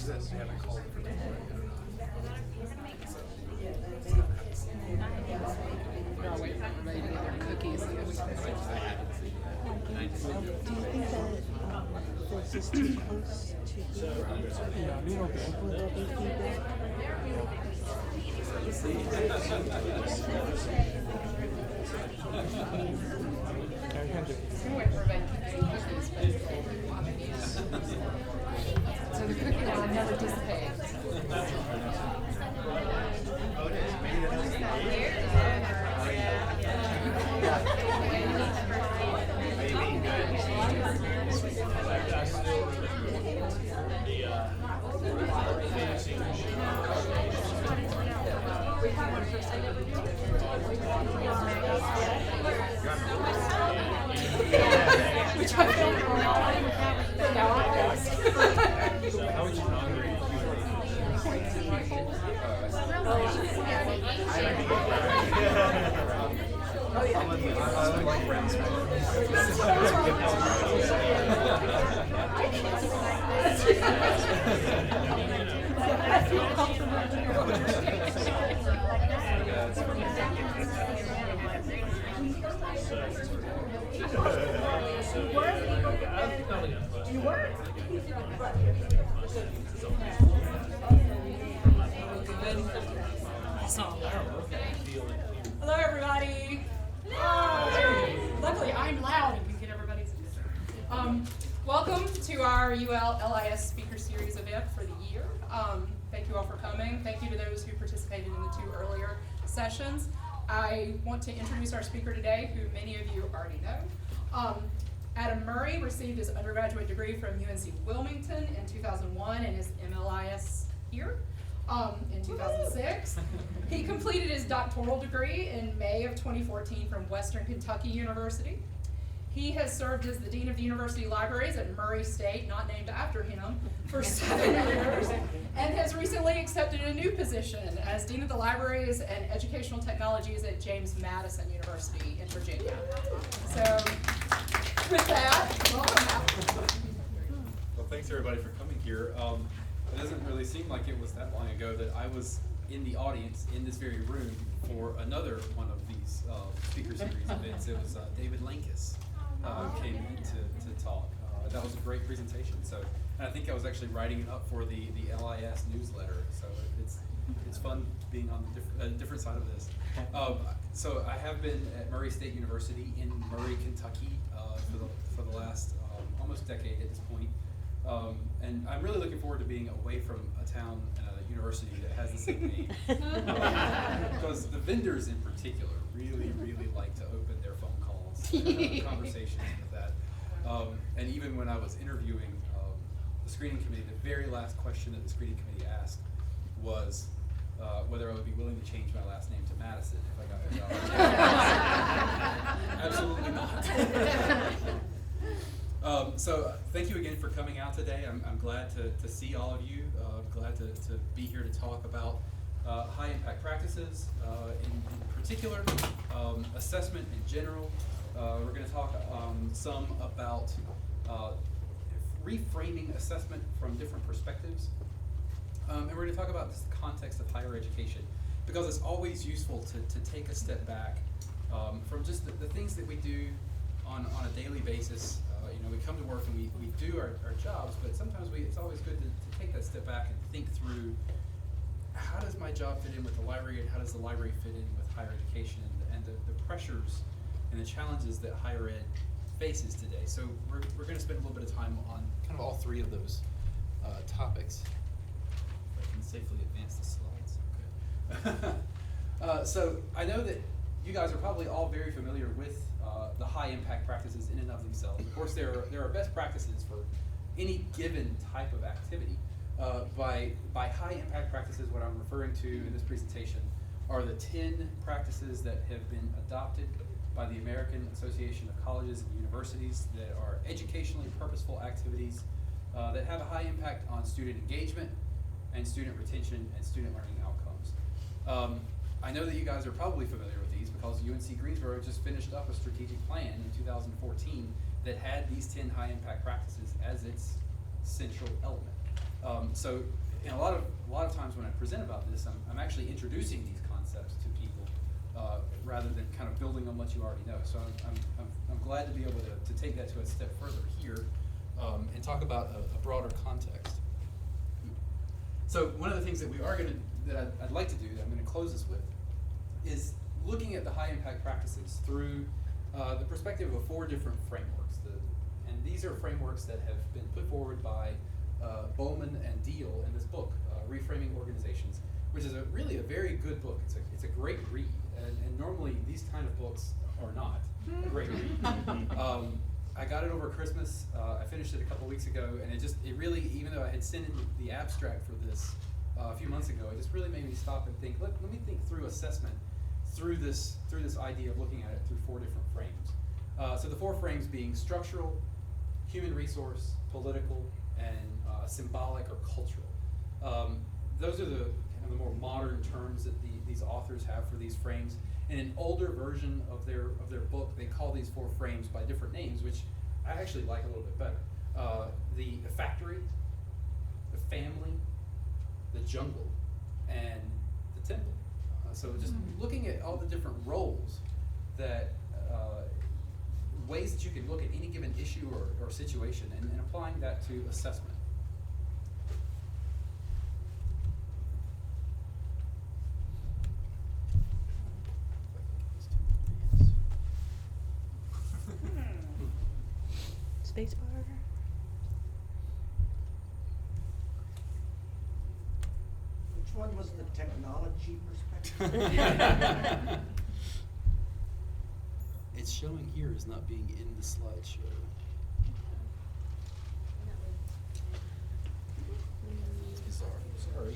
just that we haven't called for the I'll wait for everybody to get their cookies. Do you think that this is too close to here? Will there be feedback? So the cookie will never dissipate. Which I don't know. How would you inaugurate I like brown You were? Hello, everybody. Luckily, I'm loud and can get everybody's attention. Welcome to our UL LIS Speaker Series event for the year. Thank you all for coming. Thank you to those who participated in the 2 earlier sessions. I want to introduce our speaker today, who many of you already know. Adam Murray received his undergraduate degree from UNC Wilmington in 2001 and his MLIS here in 2006. He completed his doctoral degree in May of 2014 from Western Kentucky University. He has served as the Dean of the University Libraries at Murray State, not named after him, for 7 years, and has recently accepted a new position as Dean of the Libraries and Educational Technologies at James Madison University in Virginia. So, with that, welcome. Well, thanks everybody for coming here. It doesn't really seem like it was that long ago that I was in the audience in this very room for another one of these speaker series events. It was David Lankus came in to talk. That was a great presentation. So, and I think I was actually writing it up for the LIS newsletter. So it's fun being on the different side of this. So I have been at Murray State University in Murray, Kentucky for the last almost decade at this point. And I'm really looking forward to being away from a town and a university that has the same name. Because the vendors in particular really like to open their phone calls and have conversations with that. And even when I was interviewing the screening committee, the very last question that the screening committee asked was whether I would be willing to change my last name to Madison if I got the job. Absolutely not. So thank you again for coming out today. I'm glad to see all of you. Glad to be here to talk about high impact practices in particular, assessment in general. We're going to talk some about reframing assessment from different perspectives. And we're going to talk about this context of higher education, because it's always useful to take a step back from just the things that we do on a daily basis. We come to work and we do our jobs, but sometimes it's always good to take that step back and think through, how does my job fit in with the library, and how does the library fit in with higher education, and the pressures and the challenges that higher ed faces today. So we're going to spend a little bit of time on kind of all 3 of those topics. If I can safely advance the slides. Okay. So I know that you guys are probably all very familiar with the high impact practices in and of themselves. Of course, there are best practices for any given type of activity. By high impact practices, what I'm referring to in this presentation are the 10 practices that have been adopted by the American Association of Colleges and Universities that are educationally purposeful activities that have a high impact on student engagement and student retention and student learning outcomes. I know that you guys are probably familiar with these because UNC Greensboro just finished up a strategic plan in 2014 that had these 10 high impact practices as its central element. So and a lot of times when I present about this, I'm actually introducing these concepts to people rather than kind of building on what you already know. So I'm glad to be able to take that to a step further here and talk about a broader context. So one of the things that I'd like to do, that I'm going to close this with, is looking at the high impact practices through the perspective of 4 different frameworks. And these are frameworks that have been put forward by Bowman and Deal in this book, Reframing Organizations, which is really a very good book. It's a great read, and normally these kind of books are not a great read. I got it over Christmas. I finished it a couple weeks ago, and it really, even though I had sent in the abstract for this a few months ago, it just really made me stop and think. Let me think through assessment through this idea of looking at it through 4 different frames. So the 4 frames being structural, human resource, political, and symbolic or cultural. Those are the kind of the more modern terms that these authors have for these frames. In an older version of their book, they call these 4 frames by different names, which I actually like a little bit better. The factory, the family, the jungle, and the temple. So just looking at all the different roles that ways that you can look at any given issue or situation and applying that to assessment. Spacebar. Which one was the technology perspective? It's showing here as not being in the slideshow. It's bizarre. Sorry.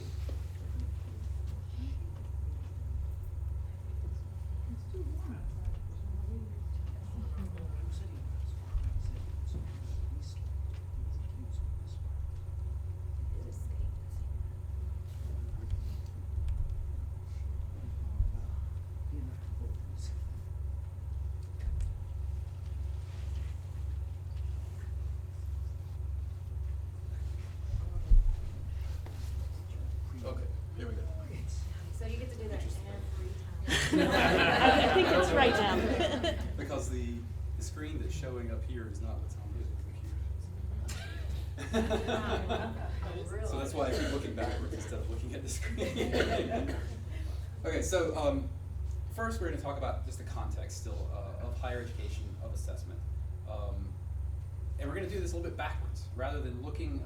Okay, here we go. So you get to do that every time. I think it's right now. Because the screen that's showing up here is not what's on the computer. So that's why I keep looking backwards instead of looking at the screen. Okay, so first we're going to talk about just the context still of higher education, of assessment. And we're going to do this a little bit backwards, rather than looking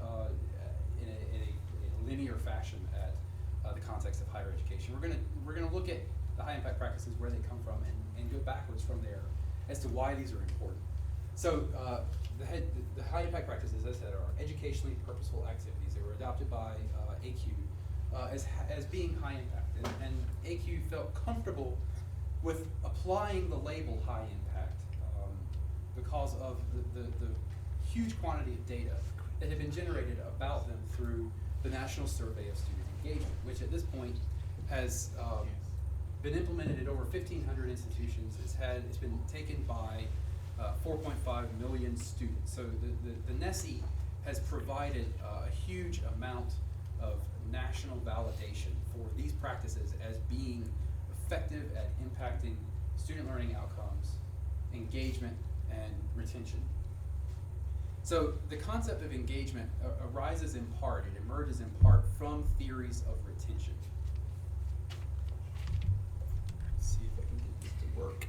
in a linear fashion at the context of higher education. We're going to look at the high impact practices, where they come from, and go backwards from there as to why these are important. So the high impact practices, as I said, are educationally purposeful activities. They were adopted by ACU as being high impact, and ACU felt comfortable with applying the label high impact because of the huge quantity of data that had been generated about them through the National Survey of Student Engagement, which at this point has been implemented at over 1,500 institutions. It's been taken by 4.5 million students. So the NESI has provided a huge amount of national validation for these practices as being effective at impacting student learning outcomes, engagement, and retention. So the concept of engagement arises in part, it emerges in part from theories of retention. Let's see if I can get this to work.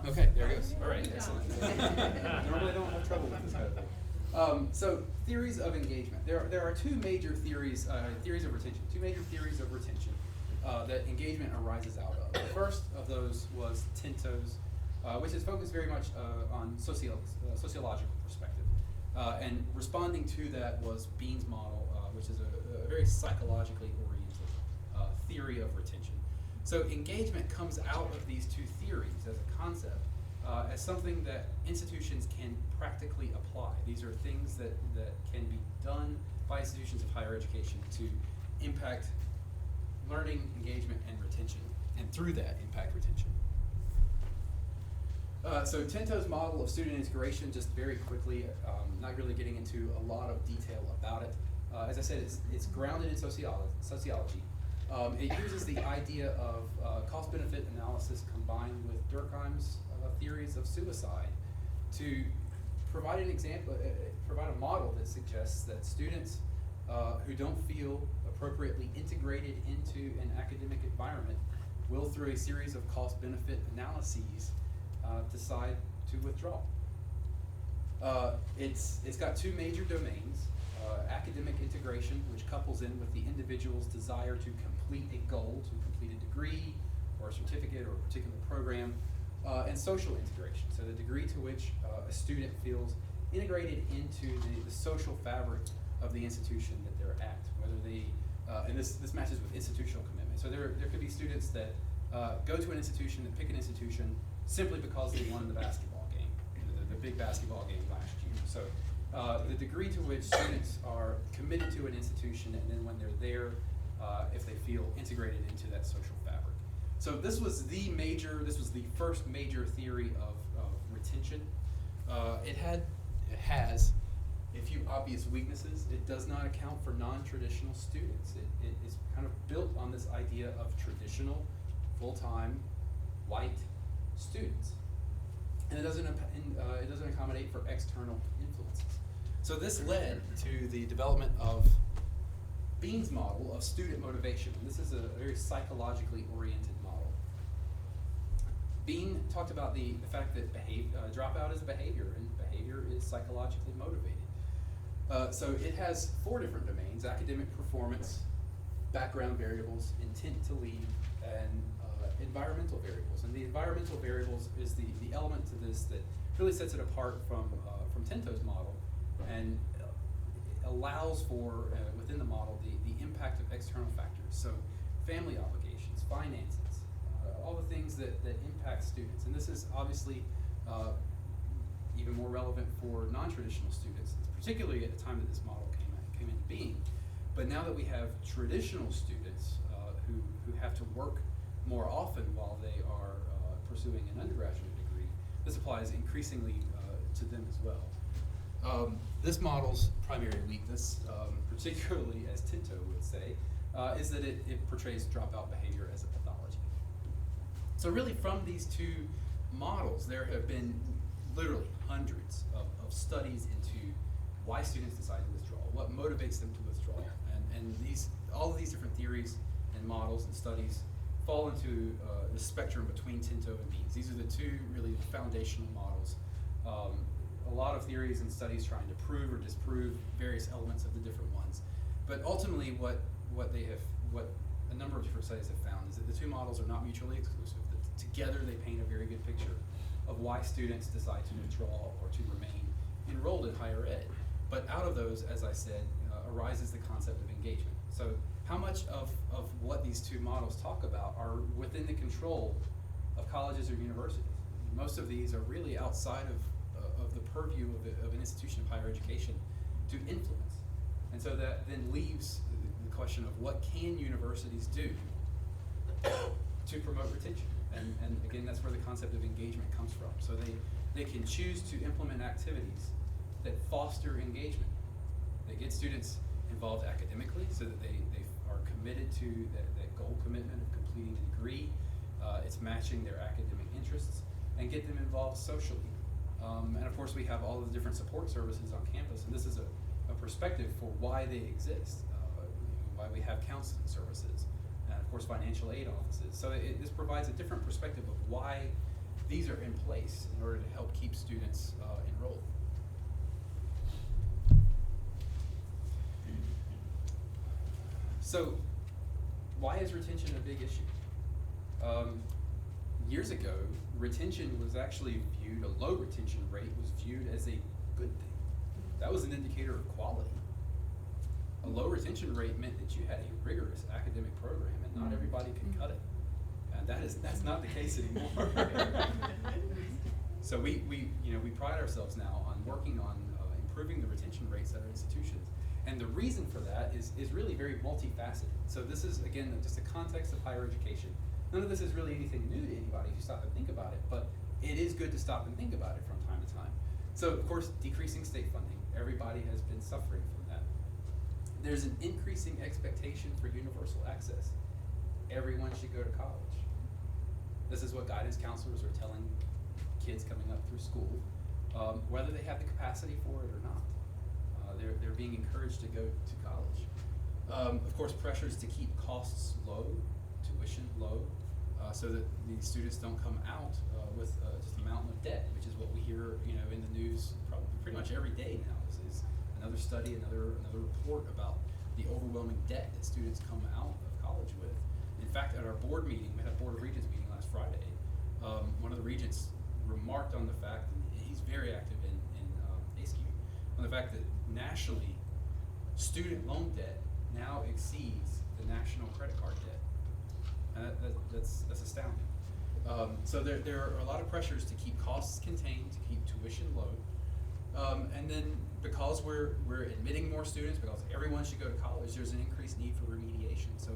Okay, there it goes. All right, excellent. Normally I don't have trouble with this kind of thing. So theories of engagement. There are 2 major theories, theories of retention. 2 major theories of retention that engagement arises out of. The first of those was Tintos, which is focused very much on sociological perspective. And responding to that was Bean's model, which is a very psychologically oriented theory of retention. So engagement comes out of these 2 theories as a concept, as something that institutions can practically apply. These are things that can be done by institutions of higher education to impact learning, engagement, and retention, and through that, impact retention. So Tintos Model of Student Integration, just very quickly, not really getting into a lot of detail about it. As I said, it's grounded in sociology. It uses the idea of cost-benefit analysis combined with Durkheim's theories of suicide to provide an example, provide a model that suggests that students who don't feel appropriately integrated into an academic environment will, through a series of cost-benefit analyses, decide to withdraw. It's got two major domains. Academic integration, which couples in with the individual's desire to complete a goal, to complete a degree or a certificate or a particular program, and social integration, so the degree to which a student feels integrated into the social fabric of the institution that they're at, whether they, and this matches with institutional commitment. So there could be students that go to an institution, that pick an institution simply because they won the basketball game, the big basketball game last year. So the degree to which students are committed to an institution, and then when they're there, if they feel integrated into that social fabric. So this was the first major theory of retention. It has a few obvious weaknesses. It does not account for non-traditional students. It is kind of built on this idea of traditional, full-time, white students. And it doesn't accommodate for external influences. So this led to the development of Bean's model of student motivation. And this is a very psychologically oriented model. Bean talked about the fact that dropout is a behavior, and behavior is psychologically motivated. So it has 4 different domains: academic performance, background variables, intent to leave, and environmental variables. And the environmental variables is the element to this that really sets it apart from Tintos model, and allows for, within the model, the impact of external factors. So family obligations, finances, all the things that impact students. And this is obviously even more relevant for non-traditional students, particularly at the time that this model came into being. But now that we have traditional students who have to work more often while they are pursuing an undergraduate degree, this applies increasingly to them as well. This model's primary weakness, particularly as Tinto would say, is that it portrays dropout behavior as a pathology. So really from these two models, there have been literally hundreds of studies into why students decide to withdraw, what motivates them to withdraw. And all of these different theories and models and studies fall into the spectrum between Tinto and Beans. These are the two really foundational models. A lot of theories and studies trying to prove or disprove various elements of the different ones. But ultimately what a number of different studies have found is that the two models are not mutually exclusive. That together they paint a very good picture of why students decide to withdraw or to remain enrolled in higher ed. But out of those, as I said, arises the concept of engagement. So how much of what these two models talk about are within the control of colleges or universities? Most of these are really outside of the purview of an institution of higher education to influence. And so that then leaves the question of what can universities do to promote retention? And again, that's where the concept of engagement comes from. So they can choose to implement activities that foster engagement. They get students involved academically so that they are committed to that goal commitment of completing a degree. It's matching their academic interests, and get them involved socially. And of course we have all of the different support services on campus, and this is a perspective for why they exist, why we have counseling services, and of course financial aid offices. So this provides a different perspective of why these are in place in order to help keep students enrolled. So why is retention a big issue? Years ago, retention was actually viewed, a low retention rate was viewed as a good thing. That was an indicator of quality. A low retention rate meant that you had a rigorous academic program and not everybody could cut it. And that's not the case anymore. So we pride ourselves now on working on improving the retention rates at our institutions. And the reason for that is really very multifaceted. So this is, again, just a context of higher education. None of this is really anything new to anybody who stop to think about it, but it is good to stop and think about it from time to time. So, of course, decreasing state funding. Everybody has been suffering from that. There's an increasing expectation for universal access. Everyone should go to college. This is what guidance counselors are telling kids coming up through school, whether they have the capacity for it or not. They're being encouraged to go to college. Of course, pressures to keep costs low, tuition low, so that the students don't come out with just a mountain of debt, which is what we hear, in the news probably pretty much every day now. Is another study, another report about the overwhelming debt that students come out of college with. In fact, at our board meeting, we had a Board of Regents meeting last Friday. One of the regents remarked on the fact, and he's very active in ASCU, on the fact that nationally, student loan debt now exceeds the national credit card debt. That's astounding. So there are a lot of pressures to keep costs contained, to keep tuition low, and then because we're admitting more students, because everyone should go to college, there's an increased need for remediation. So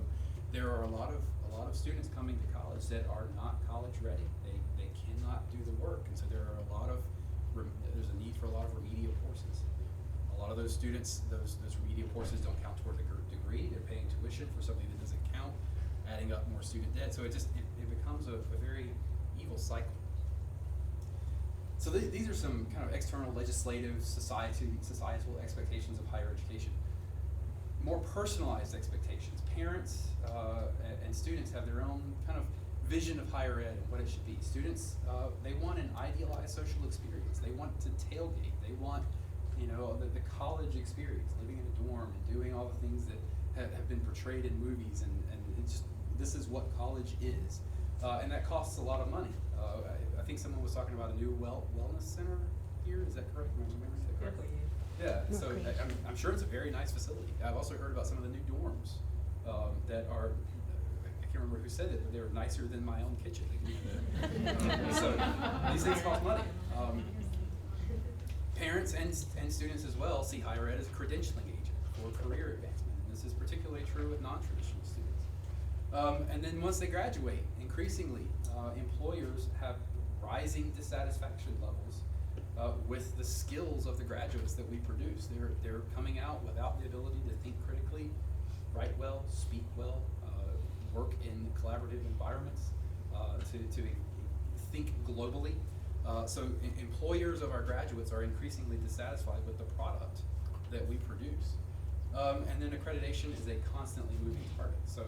there are a lot of students coming to college that are not college ready. They cannot do the work, and so there's a need for a lot of remedial courses. A lot of those students, those remedial courses don't count toward the degree. They're paying tuition for something that doesn't count, adding up more student debt. So it becomes a very evil cycle. So these are some kind of external legislative, societal expectations of higher education. More personalized expectations. Parents and students have their own kind of vision of higher ed and what it should be. Students, they want an idealized social experience. They want to tailgate. They want, the college experience, living in a dorm and doing all the things that have been portrayed in movies, and it's just, this is what college is. And that costs a lot of money. I think someone was talking about a new wellness center here. Is that correct? Am I remembering that correctly? Yeah. So I'm sure it's a very nice facility. I've also heard about some of the new dorms that are. I can't remember who said it, but they were nicer than my own kitchen. So these things cost money. Parents and students as well see higher ed as a credentialing agent for career advancement, and this is particularly true with non-traditional students. And then once they graduate, increasingly, employers have rising dissatisfaction levels with the skills of the graduates that we produce. They're coming out without the ability to think critically, write well, speak well, work in collaborative environments, to think globally. So employers of our graduates are increasingly dissatisfied with the product that we produce. And then accreditation is a constantly moving target. So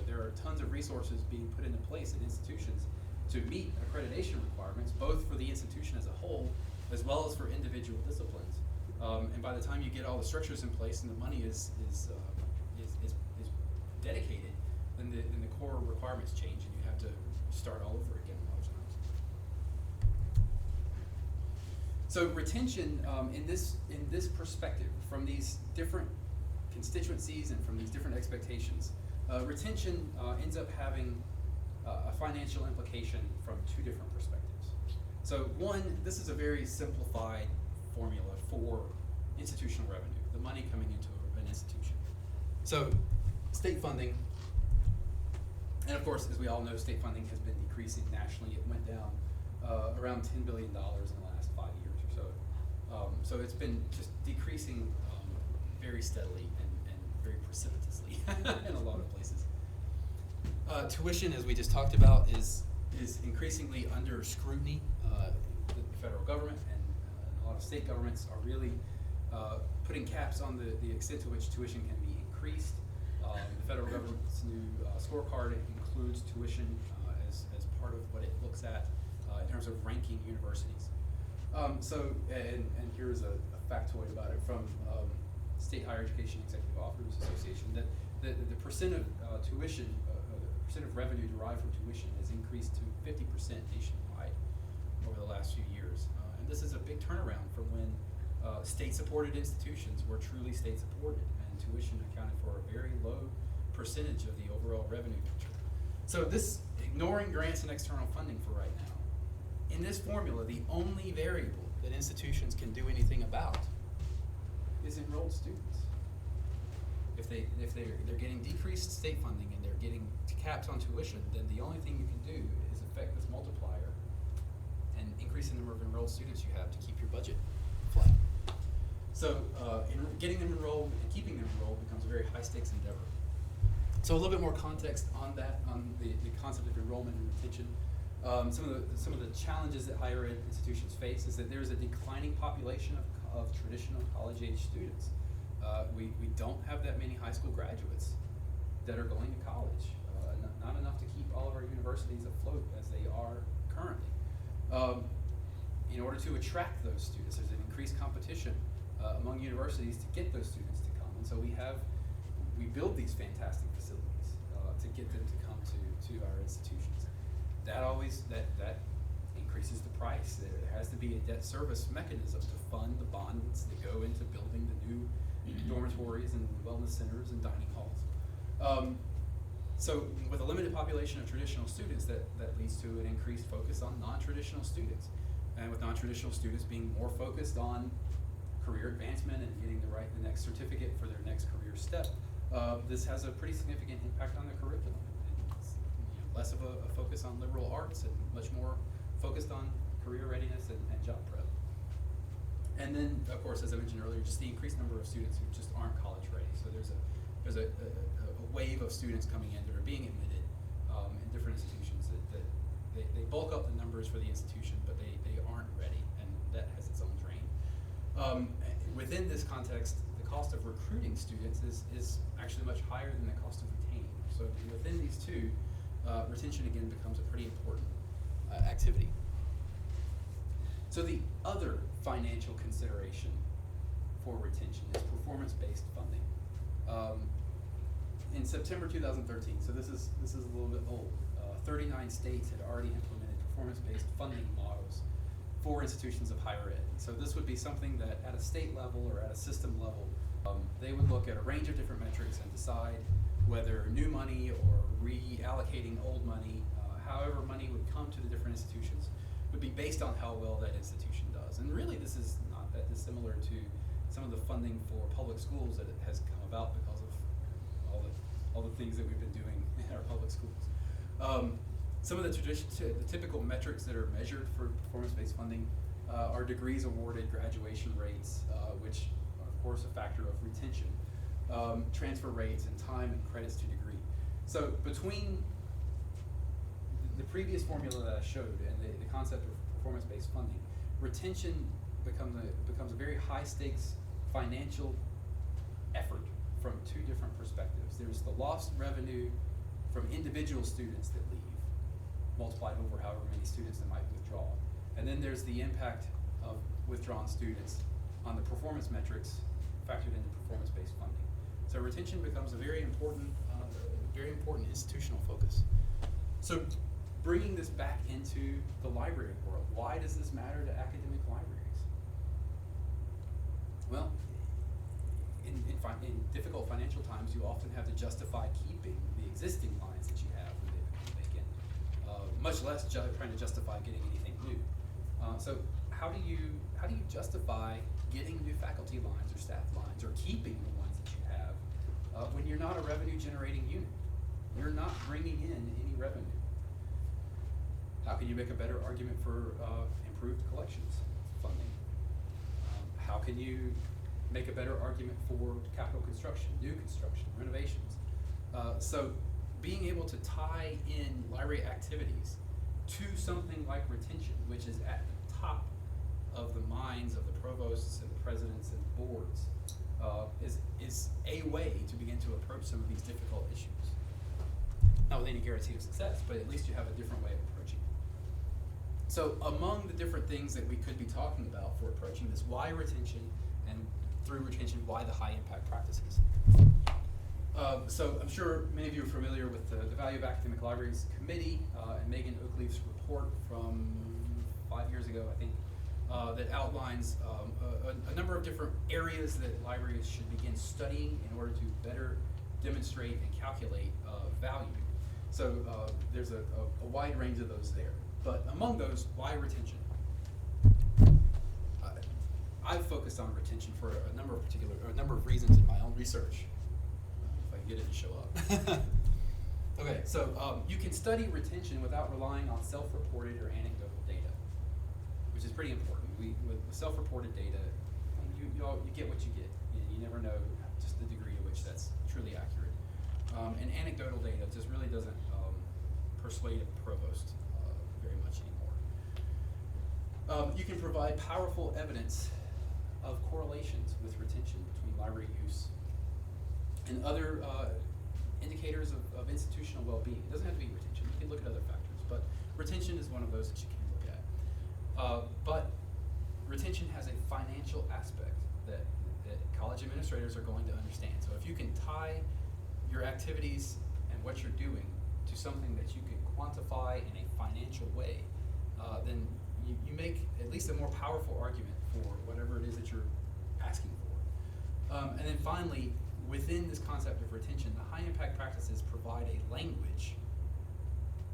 there are tons of resources being put into place in institutions to meet accreditation requirements, both for the institution as a whole, as well as for individual disciplines. And by the time you get all the structures in place and the money is dedicated, then the core requirements change and you have to start all over again a lot of times. So retention in this perspective, from these different constituencies and from these different expectations, retention ends up having a financial implication from two different perspectives. So one, this is a very simplified formula for institutional revenue, the money coming into an institution. So state funding, and of course, as we all know, state funding has been decreasing nationally. It went down around $10 billion in the last 5 years or so. So it's been just decreasing very steadily and very precipitously in a lot of places. Tuition, as we just talked about, is increasingly under scrutiny. The federal government and a lot of state governments are really putting caps on the extent to which tuition can be increased. The federal government's new scorecard includes tuition as part of what it looks at in terms of ranking universities. And here's a factoid about it from State Higher Education Executive Officers Association, that the percent of tuition, the percent of revenue derived from tuition has increased to 50% nationwide over the last few years. And this is a big turnaround from when state-supported institutions were truly state-supported, and tuition accounted for a very low percentage of the overall revenue picture. So this, ignoring grants and external funding for right now, in this formula, the only variable that institutions can do anything about is enrolled students. If they're getting decreased state funding and they're getting capped on tuition, then the only thing you can do is affect this multiplier enrolled students you have to keep your budget flat. So getting them enrolled and keeping them enrolled becomes a very high stakes endeavor. So a little bit more context on that, on the concept of enrollment and retention. Some of the challenges that higher ed institutions face is that there's a declining population of traditional college-age students. We don't have that many high school graduates that are going to college. Not enough to keep all of our universities afloat as they are currently. In order to attract those students, there's an increased competition among universities to get those students to come. And so we build these fantastic facilities to get them to come to our institutions. That increases the price. There has to be a debt service mechanism to fund the bonds that go into building the new dormitories and wellness centers and dining halls. So with a limited population of traditional students, that leads to an increased focus on non-traditional students. And with non-traditional students being more focused on career advancement and getting the next certificate for their next career step, this has a pretty significant impact on the curriculum. It's, less of a focus on liberal arts and much more focused on career readiness and job prep. And then, of course, as I mentioned earlier, just the increased number of students who just aren't college ready. So there's a wave of students coming in that are being admitted in different institutions that they bulk up the numbers for the institution, but they aren't ready, and that has its own drain. Within this context, the cost of recruiting students is actually much higher than the cost of retaining. So within these two, retention again becomes a pretty important activity. So the other financial consideration for retention is performance-based funding. In September 2013, so this is a little bit old, 39 states had already implemented performance-based funding models for institutions of higher ed. So this would be something that at a state level or at a system level, they would look at a range of different metrics and decide whether new money or reallocating old money, however money would come to the different institutions, would be based on how well that institution does. And really this is not that dissimilar to some of the funding for public schools that has come about because of all the things that we've been doing in our public schools. Some of the typical metrics that are measured for performance-based funding are degrees awarded, graduation rates, which are of course a factor of retention, transfer rates, and time and credits to degree. So between the previous formula that I showed and the concept of performance-based funding, retention becomes a very high stakes financial effort from two different perspectives. There's the lost revenue from individual students that leave, multiplied over however many students that might withdraw. And then there's the impact of withdrawn students on the performance metrics factored into performance-based funding. So retention becomes a very important institutional focus. So bringing this back into the library world, why does this matter to academic libraries? Well, in difficult financial times, you often have to justify keeping the existing lines that you have when they become vacant, much less trying to justify getting anything new. So how do you justify getting new faculty lines or staff lines or keeping the ones that you have when you're not a revenue generating unit? You're not bringing in any revenue. How can you make a better argument for improved collections funding? How can you make a better argument for capital construction, new construction, renovations? So being able to tie in library activities to something like retention, which is at the top of the minds of the provosts and the presidents and boards, is a way to begin to approach some of these difficult issues. Not with any guarantee of success, but at least you have a different way of approaching it. So among the different things that we could be talking about for approaching this, why retention, and through retention, why the high impact practices? So I'm sure many of you are familiar with the Value of Academic Libraries Committee and Megan Oakleaf's report from 5 years ago, I think, that outlines a number of different areas that libraries should begin studying in order to better demonstrate and calculate value. So there's a wide range of those there. But among those, why retention? I've focused on retention for a number of reasons in my own research. If I can get it to show up. Okay, so you can study retention without relying on self-reported or anecdotal data, which is pretty important. With self-reported data, you get what you get. You never know just the degree to which that's truly accurate. And anecdotal data just really doesn't persuade a provost very much anymore. You can provide powerful evidence of correlations with retention between library use and other indicators of institutional well-being. It doesn't have to be retention. You can look at other factors, but retention is one of those that you can look at. But retention has a financial aspect that college administrators are going to understand. So if you can tie your activities and what you're doing to something that you can quantify in a financial way, then you make at least a more powerful argument for whatever it is that you're asking for. And then finally, within this concept of retention, the high impact practices provide a language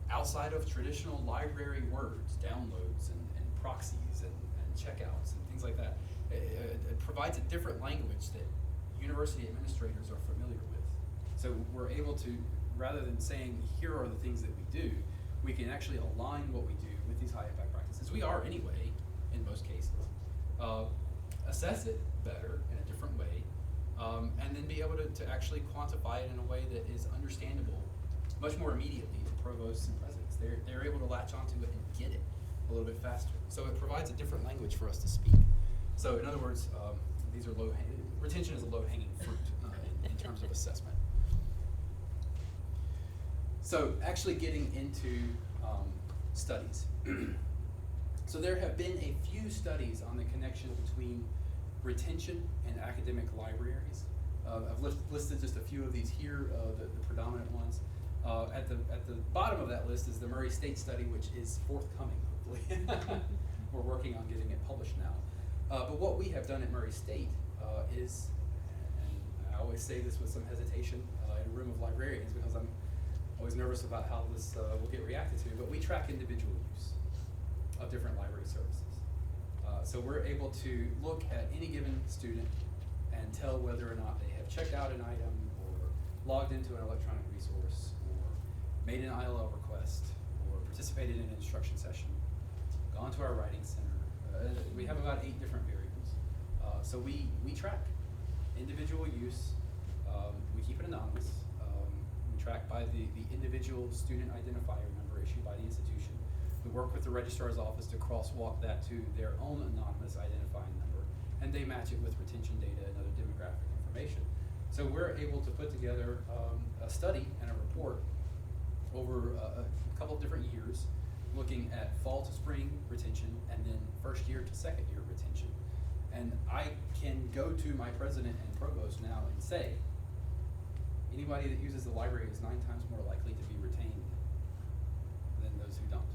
outside of traditional library words, downloads and proxies and checkouts and things like that. It provides a different language that university administrators are familiar with. So we're able to, rather than saying, here are the things that we do, we can actually align what we do with these high impact practices. We are anyway, in most cases. Assess it better in a different way, and then be able to actually quantify it in a way that is understandable much more immediately to provosts and presidents. They're able to latch onto it and get it a little bit faster. So it provides a different language for us to speak. So in other words, these are retention is a low-hanging fruit in terms of assessment. So actually getting into studies. So there have been a few studies on the connection between retention and academic libraries. I've listed just a few of these here, the predominant ones. At the bottom of that list is the Murray State study, which is forthcoming, hopefully. We're working on getting it published now. But what we have done at Murray State is, and I always say this with some hesitation in a room of librarians because I'm always nervous about how this will get reacted to, but we track individual use of different library services. So we're able to look at any given student and tell whether or not they have checked out an item or logged into an electronic resource or made an ILL request or participated in an instruction session, gone to our writing center. We have about 8 different variables. So we track individual use. We keep it anonymous. We track by the individual student identifier number issued by the institution. We work with the registrar's office to crosswalk that to their own anonymous identifying number, and they match it with retention data and other demographic information. So we're able to put together a study and a report over a couple of different years, looking at fall to spring retention and then first year to second year retention. And I can go to my president and provost now and say, anybody that uses the library is 9 times more likely to be retained than those who don't.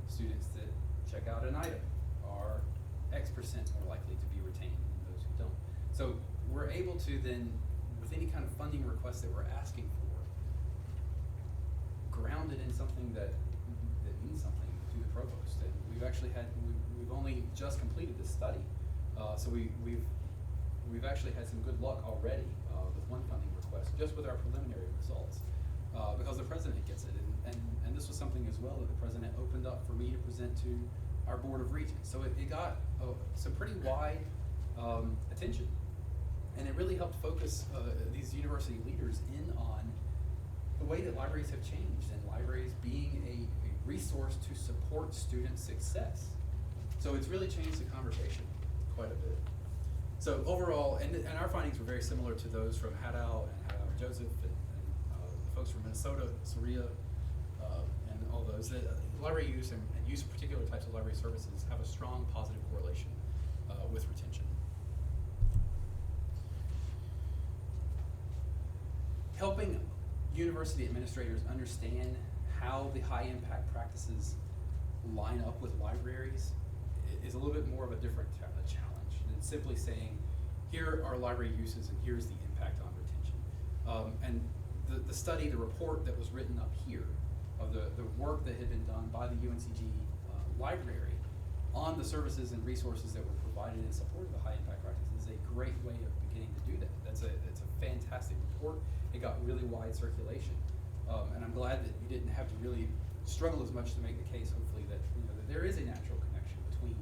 Students that check out an item are X% more likely to be retained than those who don't. So we're able to then, with any kind of funding request that we're asking for, ground it in something that means something to the provost. And we've actually we've only just completed this study, so we've actually had some good luck already with one funding request, just with our preliminary results, because the president gets it, and this was something as well that the president opened up for me to present to our board of regents. So it got some pretty wide attention, and it really helped focus these university leaders in on the way that libraries have changed, and libraries being a resource to support student success. So it's really changed the conversation quite a bit. So overall, and our findings were very similar to those from Haddow and Haddow Joseph and the folks from Minnesota, Soria, and all those. That library use and use of particular types of library services have a strong positive correlation with retention. Helping university administrators understand how the high impact practices line up with libraries is a little bit more of a different challenge than simply saying, here are library uses and here's the impact on retention. And the study, the report that was written up here of the work that had been done by the UNCG library on the services and resources that were provided in support of the high impact practices is a great way of beginning to do that. It's a fantastic report. It got really wide circulation. And I'm glad that you didn't have to really struggle as much to make the case, hopefully, that, that there is a natural connection between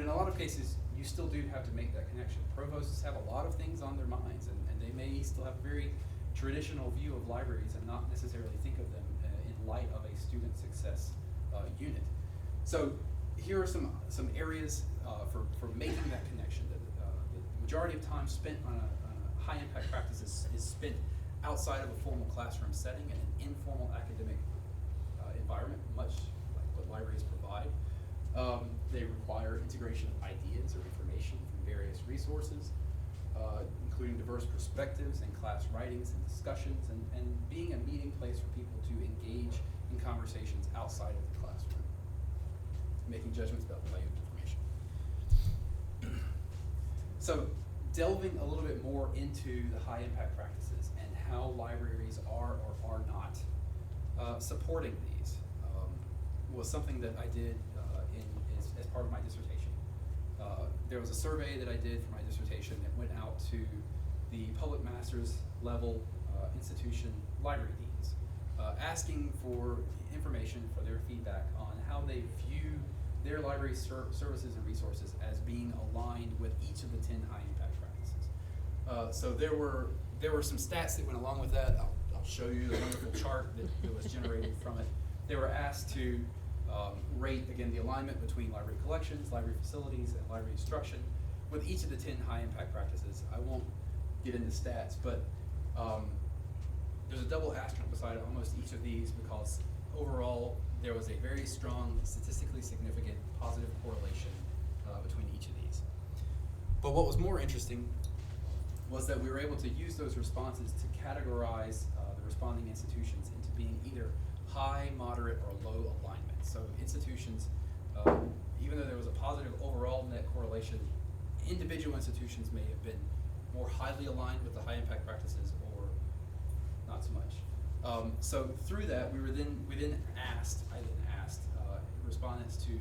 in a lot of cases, you still do have to make that connection. Provosts have a lot of things on their minds, and they may still have a very traditional view of libraries and not necessarily think of them in light of a student success unit. So here are some areas for making that connection. The majority of time spent on a high impact practice is spent outside of a formal classroom setting in an informal academic environment, much like what libraries provide. They require integration of ideas or information from various resources, including diverse perspectives and class writings and discussions, and being a meeting place for people to engage in conversations outside of the classroom, making judgments about the value of information. So delving a little bit more into the high impact practices and how libraries are or are not supporting these was something that I did as part of my dissertation. There was a survey that I did for my dissertation that went out to the public master's level institution library deans, asking for information for their feedback on how they view their library services and resources as being aligned with each of the 10 high impact practices. So there were some stats that went along with that. I'll show you the wonderful chart that was generated from it. They were asked to rate, again, the alignment between library collections, library facilities, and library instruction with each of the 10 high impact practices. I won't get into stats, but there's a double asterisk beside almost each of these because overall there was a very strong, statistically significant positive correlation between each of these. But what was more interesting was that we were able to use those responses to categorize the responding institutions into being either high, moderate, or low alignment. So institutions, even though there was a positive overall net correlation, individual institutions may have been more highly aligned with the high impact practices or not so much. So through that, I then asked respondents to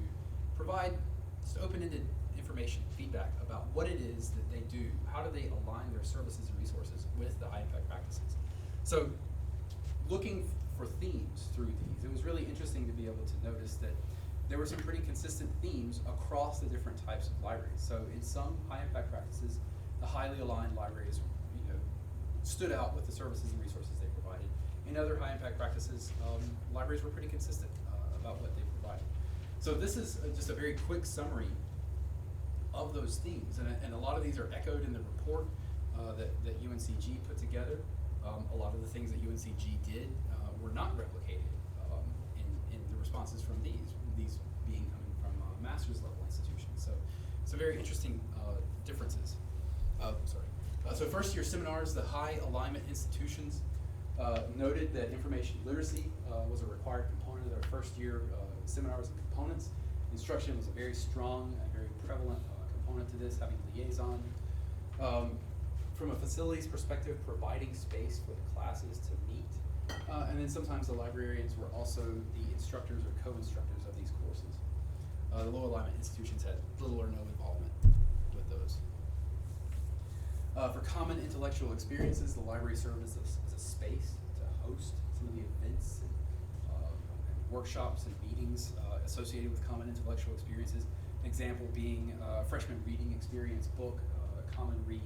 provide just open-ended information, feedback about what it is that they do, how do they align their services and resources with the high impact practices. So looking for themes through these, it was really interesting to be able to notice that there were some pretty consistent themes across the different types of libraries. So in some high impact practices, the highly aligned libraries, stood out with the services and resources they provided. In other high impact practices, libraries were pretty consistent about what they provided. So this is just a very quick summary of those themes, and a lot of these are echoed in the report that UNCG put together. A lot of the things that UNCG did were not replicated in the responses from these being coming from master's level institutions. So very interesting differences. So first year seminars, the high alignment institutions noted that information literacy was a required component of their first year seminars and components. Instruction was a very strong and very prevalent component to this, having liaison. From a facilities perspective, providing space for the classes to meet. And then sometimes the librarians were also the instructors or co-instructors of these courses. The low alignment institutions had little or no involvement with those. For common intellectual experiences, the library served as a space to host some of the events and workshops and meetings associated with common intellectual experiences. An example being a freshman reading experience book, a common read,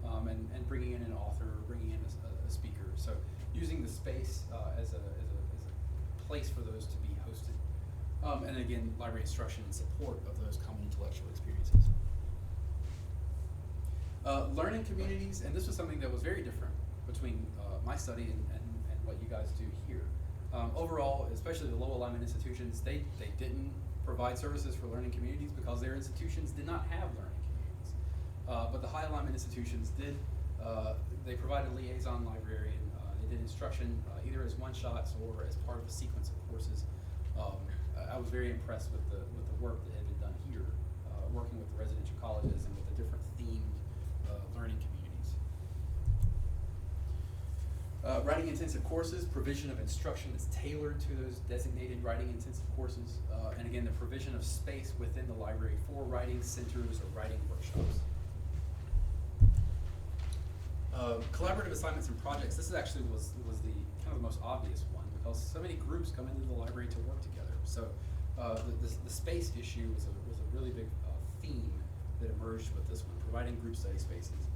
and bringing in an author, bringing in a speaker. So using the space as a place for those to be hosted. And again, library instruction in support of those common intellectual experiences. Learning communities, and this was something that was very different between my study and what you guys do here. Overall, especially the low alignment institutions, they didn't provide services for learning communities because their institutions did not have learning communities. But the high alignment institutions did, they provided liaison librarian, they did instruction either as one-shots or as part of a sequence of courses. I was very impressed with the work that had been done here, working with the residential colleges and with the different themed learning communities. Writing intensive courses, provision of instruction that's tailored to those designated writing intensive courses, and again, the provision of space within the library for writing centers or writing workshops. Collaborative assignments and projects, this actually was the kind of the most obvious one because so many groups come into the library to work together. So the space issue was a really big theme that emerged with this one, providing group study spaces.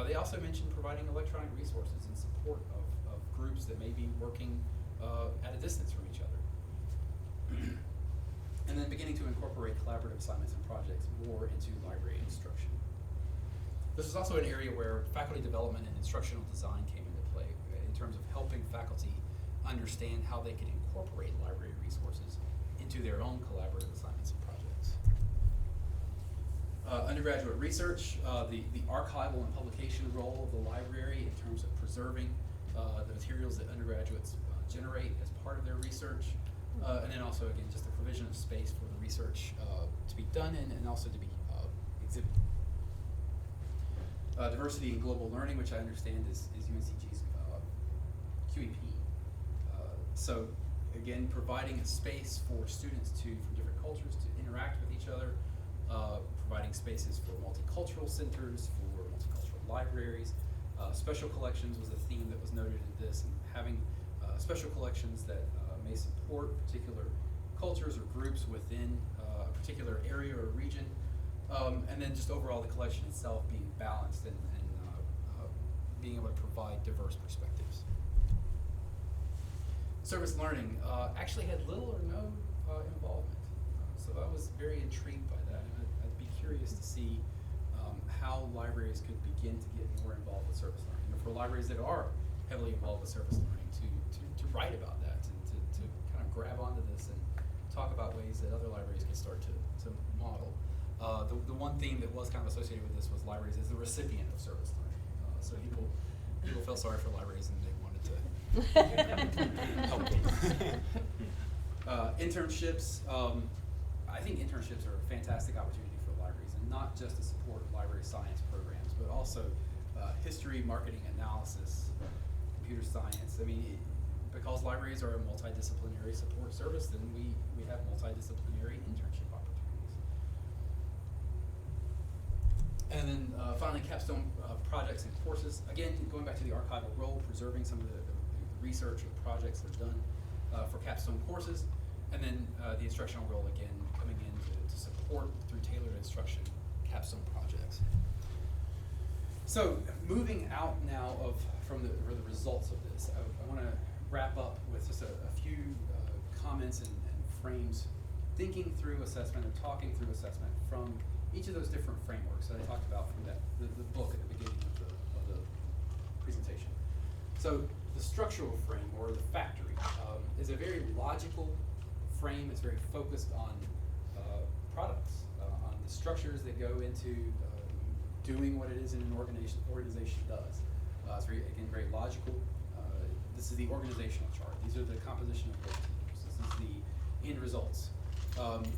They also mentioned providing electronic resources in support of groups that may be working at a distance from each other. And then beginning to incorporate collaborative assignments and projects more into library instruction. This is also an area where faculty development and instructional design came into play in terms of helping faculty understand how they could incorporate library resources into their own collaborative assignments and projects. Undergraduate research, the archival and publication role of the library in terms of preserving the materials that undergraduates generate as part of their research. And then also, again, just the provision of space for the research to be done in and also to be exhibited. Diversity and global learning, which I understand is UNCG's QEP. So again, providing a space for students from different cultures to interact with each other, providing spaces for multicultural centers, for multicultural libraries. Special collections was a theme that was noted in this, and having special collections that may support particular cultures or groups within a particular area or region. And then just overall the collection itself being balanced and being able to provide diverse perspectives. Service learning actually had little or no involvement. So I was very intrigued by that. And I'd be curious to see how libraries could begin to get more involved with service learning. And for libraries that are heavily involved with service learning to write about that, to kind of grab onto this and talk about ways that other libraries can start to model. The one theme that was kind of associated with this was libraries as the recipient of service learning. So people felt sorry for libraries and they wanted to help them. Internships. I think internships are a fantastic opportunity for libraries, and not just to support library science programs, but also history, marketing, analysis, computer science. I mean, because libraries are a multidisciplinary support service, then we have multidisciplinary internship opportunities. And then finally, Capstone Projects and courses. Again, going back to the archival role, preserving some of the research or projects that are done for Capstone courses. And then the instructional role, again, coming in to support through tailored instruction Capstone projects. So moving out now from the results of this, I want to wrap up with just a few comments and frames, thinking through assessment and talking through assessment from each of those different frameworks that I talked about from the book at the beginning of the presentation. So the structural frame, or the factory, is a very logical frame. It's very focused on products, on the structures that go into doing what it is in an organization does. It's very logical. This is the organizational chart. These are the composition of those teams. This is the end results.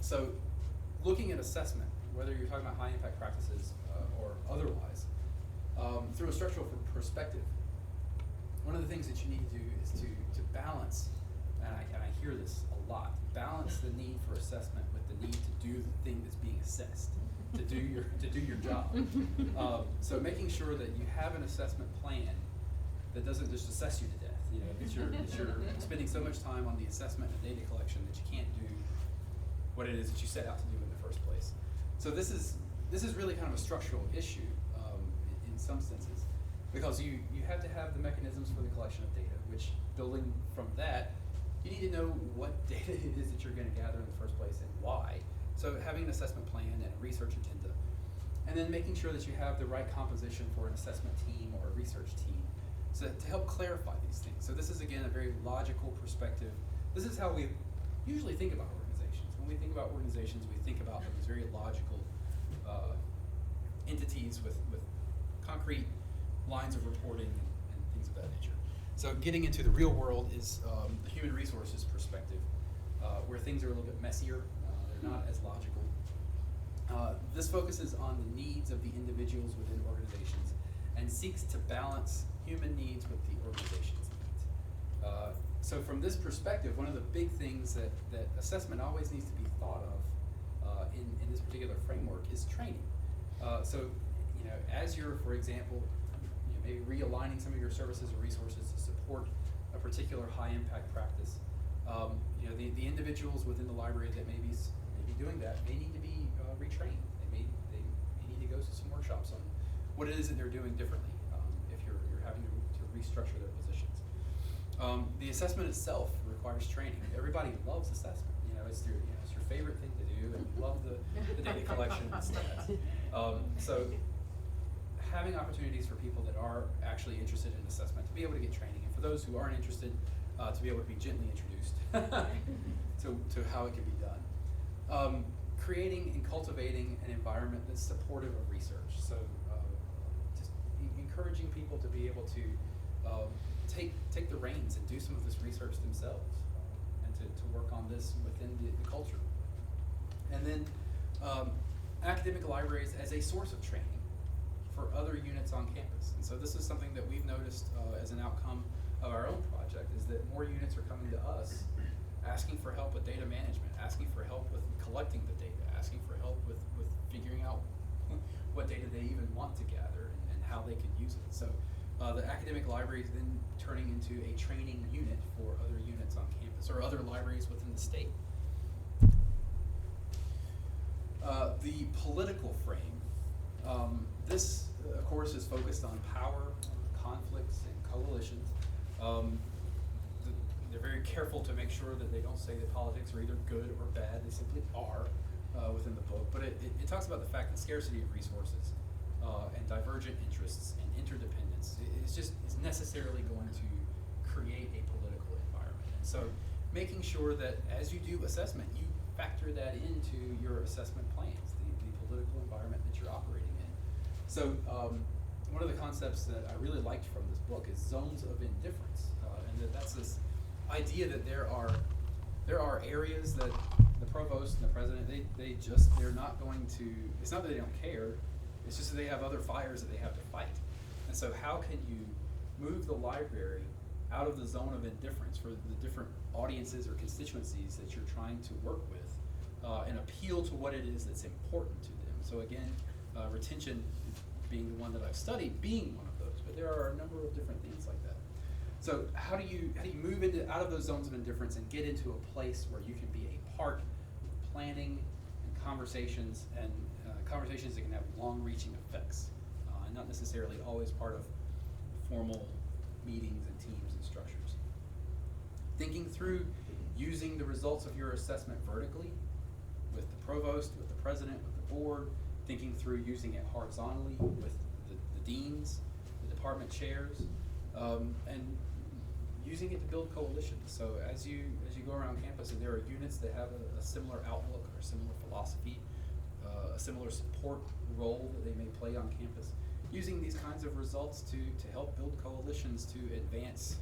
So looking at assessment, whether you're talking about high impact practices or otherwise, through a structural perspective, one of the things that you need to do is to balance, and I hear this a lot, balance the need for assessment with the need to do the thing that's being assessed, to do your job. So making sure that you have an assessment plan that doesn't just assess you to death. You know, that you're spending so much time on the assessment and data collection that you can't do what it is that you set out to do in the first place. So this is really kind of a structural issue in some senses, because you have to have the mechanisms for the collection of data, which, building from that, you need to know what data it is that you're going to gather in the first place and why. So having an assessment plan and a research agenda, and then making sure that you have the right composition for an assessment team or a research team, so to help clarify these things. So this is, again, a very logical perspective. This is how we usually think about organizations. When we think about organizations, we think about them as very logical entities with concrete lines of reporting and things of that nature. So getting into the real world is the human resources perspective, where things are a little bit messier. They're not as logical. This focuses on the needs of the individuals within organizations and seeks to balance human needs with the organization's needs. So from this perspective, one of the big things that assessment always needs to be thought of in this particular framework is training. So, you know, as you're, for example, maybe realigning some of your services or resources to support a particular high impact practice, the individuals within the library that may be doing that may need to be retrained. They may goes to some workshops on what it is that they're doing differently if you're having to restructure their positions. The assessment itself requires training. Everybody loves assessment. It's your favorite thing to do, and you love the data collection and stats. So having opportunities for people that are actually interested in assessment to be able to get training, and for those who aren't interested, to be able to be gently introduced to how it can be done. Creating and cultivating an environment that's supportive of research. So just encouraging people to be able to take the reins and do some of this research themselves, and to work on this within the culture. And then academic libraries as a source of training for other units on campus. And so this is something that we've noticed as an outcome of our own project, is that more units are coming to us asking for help with data management, asking for help with collecting the data, asking for help with figuring out what data they even want to gather and how they can use it. So the academic library is then turning into a training unit for other units on campus or other libraries within the state. The political frame. This, of course, is focused on power, conflicts, and coalitions. They're very careful to make sure that they don't say that politics are either good or bad. They simply are within the book. But it talks about the fact that scarcity of resources and divergent interests and interdependence is necessarily going to create a political environment. And so making sure that as you do assessment, you factor that into your assessment plans, the political environment that you're operating in. So one of the concepts that I really liked from this book is zones of indifference, and that's this idea that there are areas that the provost and the president, they're not going to, it's not that they don't care, it's just that they have other fires that they have to fight. And so how can you move the library out of the zone of indifference for the different audiences or constituencies that you're trying to work with, and appeal to what it is that's important to them. So again, retention being the one that I've studied, being one of those, but there are a number of different things like that. So how do you move out of those zones of indifference and get into a place where you can be a part of planning and conversations that can have long-reaching effects, and not necessarily always part of formal meetings and teams and structures. Thinking through using the results of your assessment vertically with the provost, with the president, with the board, thinking through using it horizontally with the deans, the department chairs, and using it to build coalitions. So as you go around campus and there are units that have a similar outlook or a similar philosophy, a similar support role that they may play on campus, using these kinds of results to help build coalitions to advance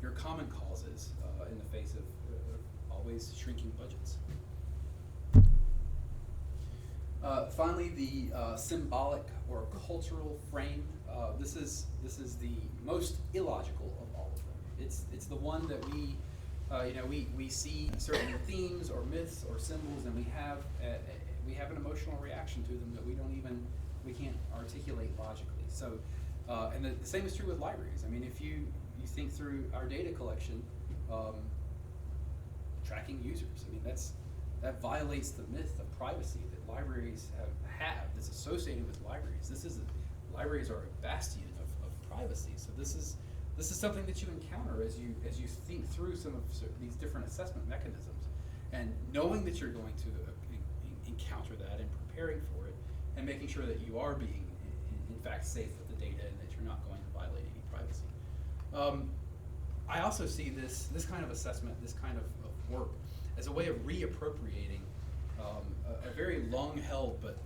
your common causes in the face of always shrinking budgets. Finally, the symbolic or cultural frame. This is the most illogical of all of them. It's the one that we see certain themes or myths or symbols, and we have an emotional reaction to them that we can't articulate logically. So, and the same is true with libraries. I mean, if you think through our data collection, tracking users, I mean that violates the myth of privacy that libraries have that's associated with libraries. Libraries are a bastion of privacy. So this is something that you encounter as you think through some of these different assessment mechanisms, and knowing that you're going to encounter that and preparing for it, and making sure that you are being in fact safe with the data and that you're not going to violate any privacy. I also see this kind of assessment, this kind of work, as a way of reappropriating a very long-held but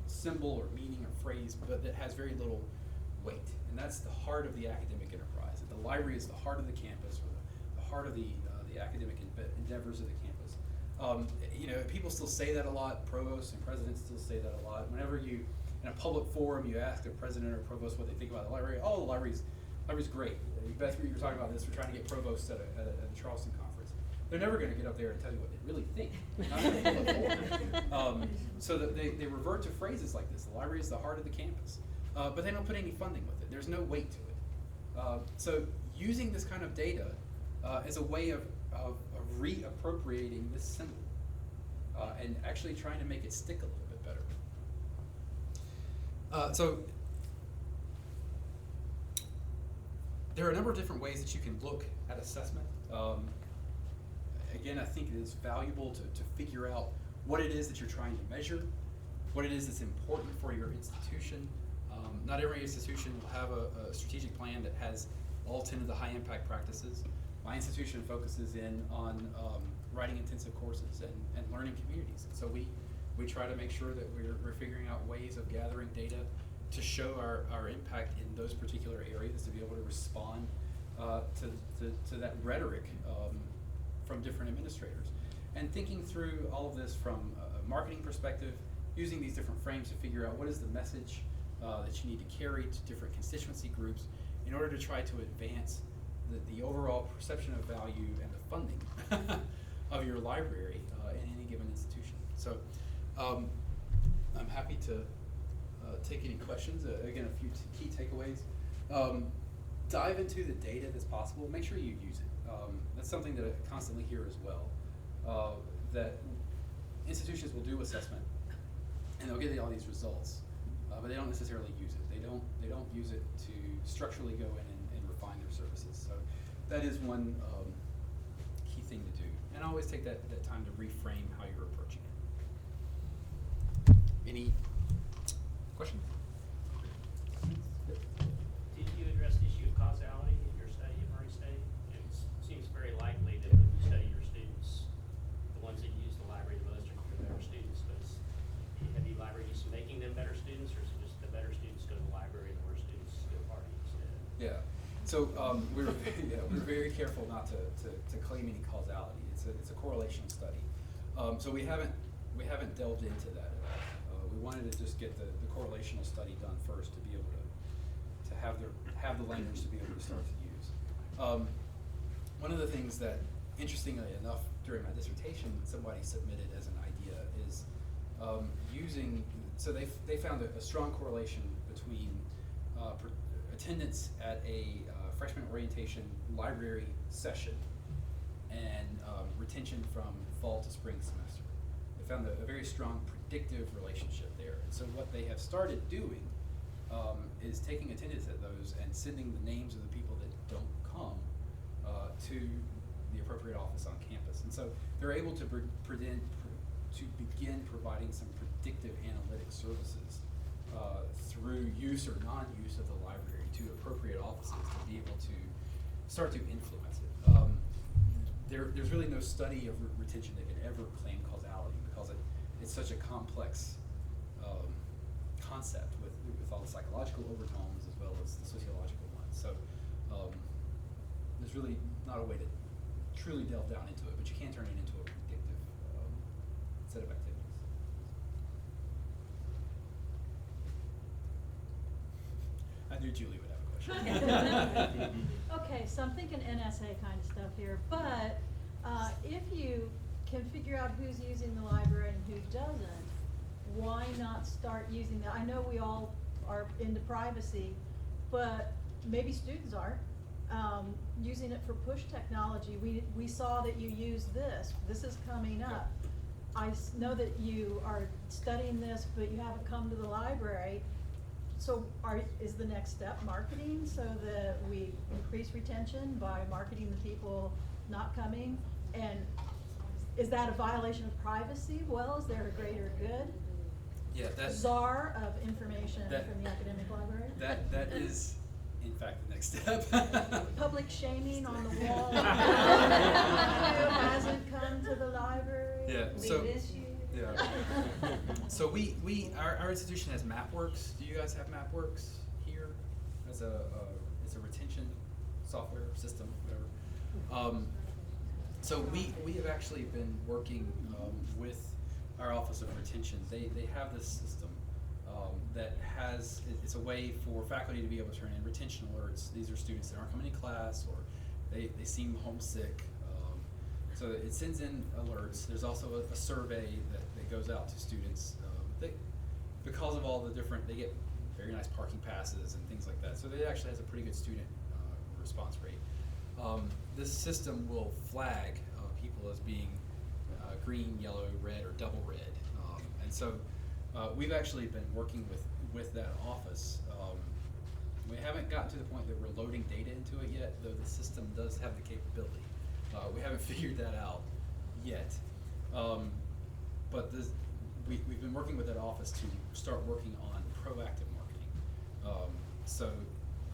symbol or meaning or phrase, but that has very little weight. And that's the heart of the academic enterprise. The library is the heart of the campus, or the heart of the academic endeavors of the campus. People still say that a lot. Provosts and presidents still say that a lot. Whenever you, in a public forum, you ask a president or provost what they think about the library, oh, the library's great. You were talking about this. We're trying to get provosts at the Charleston conference. They're never going to get up there and tell you what they really think. Not in a public forum. So that they revert to phrases like this. The library is the heart of the campus. But they don't put any funding with it. There's no weight to it. So using this kind of data as a way of reappropriating this symbol and actually trying to make it stick a little bit better. So there are a number of different ways that you can look at assessment. Again, I think it is valuable to figure out what it is that you're trying to measure, what it is that's important for your institution. Not every institution will have a strategic plan that has all 10 of the high impact practices. My institution focuses in on writing intensive courses and learning communities. So we try to make sure that we're figuring out ways of gathering data to show our impact in those particular areas, to be able to respond to that rhetoric from different administrators. And thinking through all of this from a marketing perspective, using these different frames to figure out what is the message that you need to carry to different constituency groups in order to try to advance the overall perception of value and the funding of your library in any given institution. So I'm happy to take any questions. Again, a few key takeaways. Dive into the data that's possible. Make sure you use it. That's something that I constantly hear as well. That institutions will do assessment and they'll get all these results, but they don't necessarily use it. They don't use it to structurally go in and refine their services. So that is one key thing to do. And always take that time to reframe how you're approaching it. Any questions? Did you address the issue of causality in your study at Murray State? It seems very likely that when you study your students, the ones that use the library the most are the better students. But have you library used to making them better students, or is it just the better students go to the library and the worse students go to party instead? Yeah. So we're very careful not to claim any causality. It's a correlational study. So we haven't delved into that at all. We wanted to just get the correlational study done first to be able to have the language to be able to start to use. One of the things that, interestingly enough, during my dissertation, somebody submitted as an idea is using. So they found a strong correlation between attendance at a freshman orientation library session and retention from fall to spring semester. They found a very strong predictive relationship there. And so what they have started doing is taking attendance at those and sending the names of the people that don't come to the appropriate office on campus. And so they're able to begin providing some predictive analytic services through use or non-use of the library to appropriate offices to be able to start to influence it. There's really no study of retention that can ever claim causality because it's such a complex concept with all the psychological overtones as well as the sociological ones. So there's really not a way to truly delve down into it, but you can turn it into a predictive set of activities. I knew Julie would have a question. Okay, so I'm thinking NSA kind of stuff here, but if you can figure out who's using the library and who doesn't, why not start using that? I know we all are into privacy, but maybe students aren't. Using it for push technology, we saw that you use this. This is coming up. I know that you are studying this, but you haven't come to the library. So is the next step marketing so that we increase retention by marketing the people not coming? And is that a violation of privacy? Well, is there a greater good? Yeah, czar of information from the academic library? That is, in fact, the next step. Public shaming on the wall. Who hasn't come to the library? Yeah. We So miss you. yeah. So our institution has MapWorks. Do you guys have MapWorks here as a retention software system, whatever? So we have actually been working with our Office of Retention. They have this system that it's a way for faculty to be able to turn in retention alerts. These are students that aren't coming to class or they seem homesick. So it sends in alerts. There's also a survey that goes out to students. Because of all the different, they get very nice parking passes and things like that. So it actually has a pretty good student response rate. This system will flag people as being green, yellow, red, or double red. And so we've actually been working with with that office. We haven't gotten to the point that we're loading data into it yet, though the system does have the capability. We haven't figured that out yet. But we've been working with that office to start working on proactive marketing. So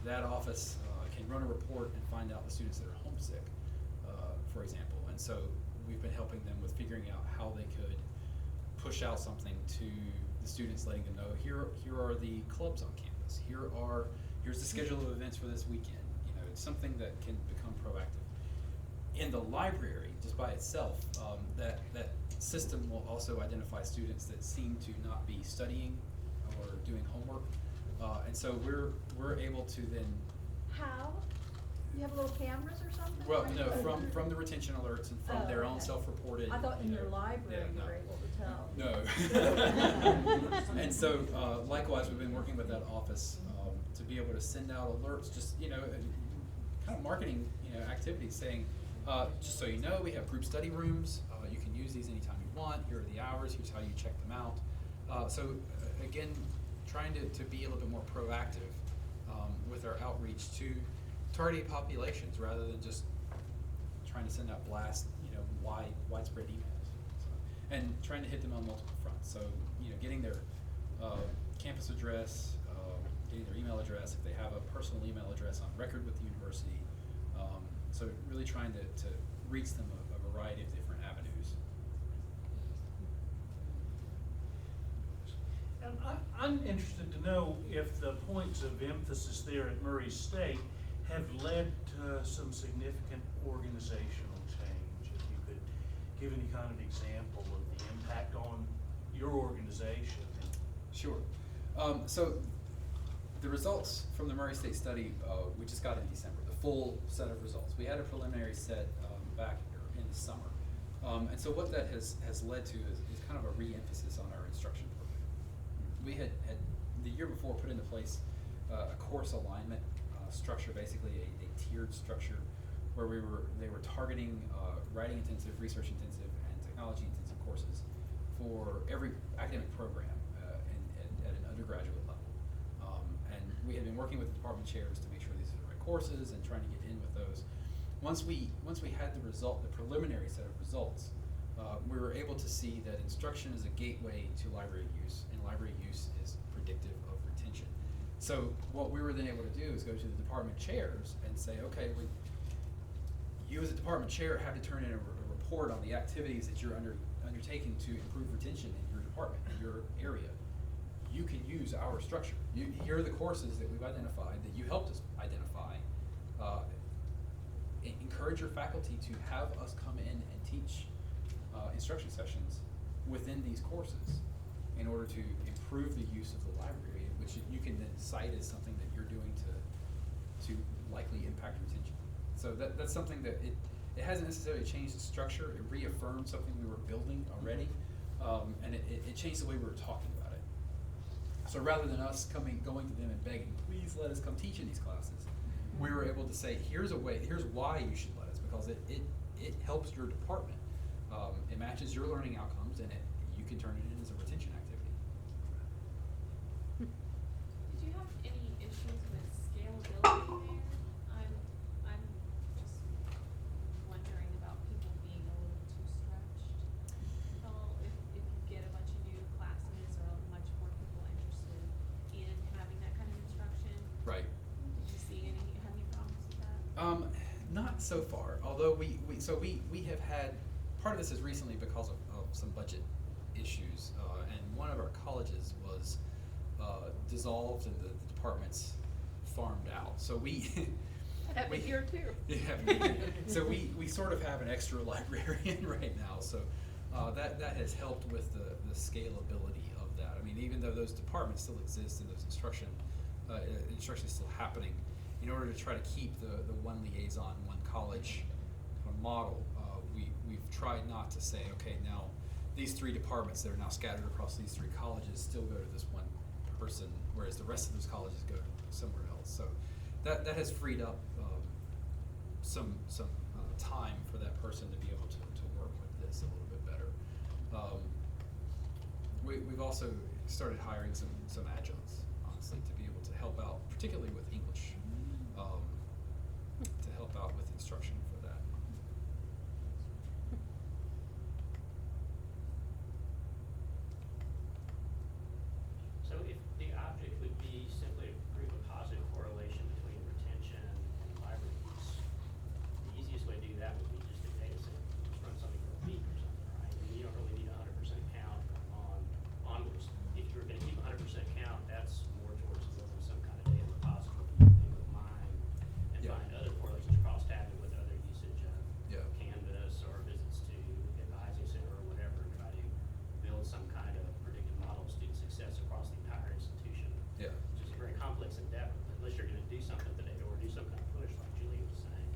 that office can run a report and find out the students that are homesick, for example. And so we've been helping them with figuring out how they could push out something to the students, letting them know, here are the clubs on campus. Here's the schedule of events for this weekend. You know, it's something that can become proactive. In the library, just by itself, that system will also identify students that seem to not be studying or doing homework, and so we're able to then. How? You have little cameras or something? Well, no, from the retention alerts and from their own okay. self-reported. I thought in you your know, library yeah, you no. were able to tell. No. And so, likewise, we've been working with that office to be able to send out alerts, just, you know, kind of marketing, you know, activities, saying, just so you know, we have group study rooms. You can use these anytime you want. Here are the hours. Here's how you check them out. Again, trying to be a little bit more proactive with our outreach to target populations rather than just trying to send out blast, you know, widespread emails. So, and trying to hit them on multiple fronts. So, you know, getting their campus address, getting their email address, if they have a personal email address on record with the university. So really trying to reach them a variety of different avenues. And I'm interested to know if the points of emphasis there at Murray State have led to some significant organizational change. If you could give any kind of example of the impact on your organization. Sure. So the results from the Murray State study, we just got in December, the full set of results. We had a preliminary set back in the summer. And so what that has led to is kind of a re-emphasis on our instruction program. We had the year before put into place a course alignment structure, basically a tiered structure where they were targeting writing intensive, research intensive, and technology intensive courses for every academic program at an undergraduate level. And we had been working with the department chairs to make sure these are the right courses and trying to get in with those. Once we had the preliminary set of results, we were able to see that instruction is a gateway to library use, and library use is predictive of retention. So what we were then able to do is go to the department chairs and say, okay, you as a department chair have to turn in a report on the activities that you're undertaking to improve retention in your department, in your area. You can use our structure. Here are the courses that we've identified, that you helped us identify. Encourage your faculty to have us come in and teach instruction sessions within these courses in order to improve the use of the library, which you can then cite as something that you're doing to likely impact retention. So that's something that it hasn't necessarily changed the structure. It reaffirmed something we were building already, and it changed the way we were talking about it. So rather than us going to them and begging, please let us come teach in these classes, we were able to say, here's why you should let us, because it helps your department. It matches your learning outcomes, and you can turn it in as a retention activity. Did you have any issues with scalability there? I'm just wondering about people being a little too stretched. Well, if you get a bunch of new classes or much more people interested in having that kind of instruction. Right. Did you see have any problems with that? Not so far. Although we have had, part of this is recently because of some budget issues, and one of our colleges was dissolved and the departments farmed out. So we Happened here too. Yeah, so we sort of have an extra librarian right now. So that has helped with the scalability of that. I mean, even though those departments still exist and those instruction is still happening, in order to try to keep the one liaison, one college kind of model, we've tried not to say, okay, now these three departments that are now scattered across these three colleges still go to this one person, whereas the rest of those colleges go somewhere else. So that has freed up some time for that person to be able to work with this a little bit better. We've also started hiring some adjuncts help out, particularly with English, to help out with instruction for that. So if the object would be simply to prove a positive correlation between retention and library use, the easiest way to do that would be just a data set. Just run something for a week or something, right? I mean, you don't really need a 100% count on those. If you were going to keep a 100% count, that's more towards building some kind of data repository you can go mine and Yeah. find other correlations cross-tabbing with other usage of Yeah. Canvas or visits to advising center or whatever, and try to build some kind of predictive model of student success across the entire institution. Yeah. Which is a very complex endeavor. Unless you're going to do something with the data or do some kind of push, like Julie was saying,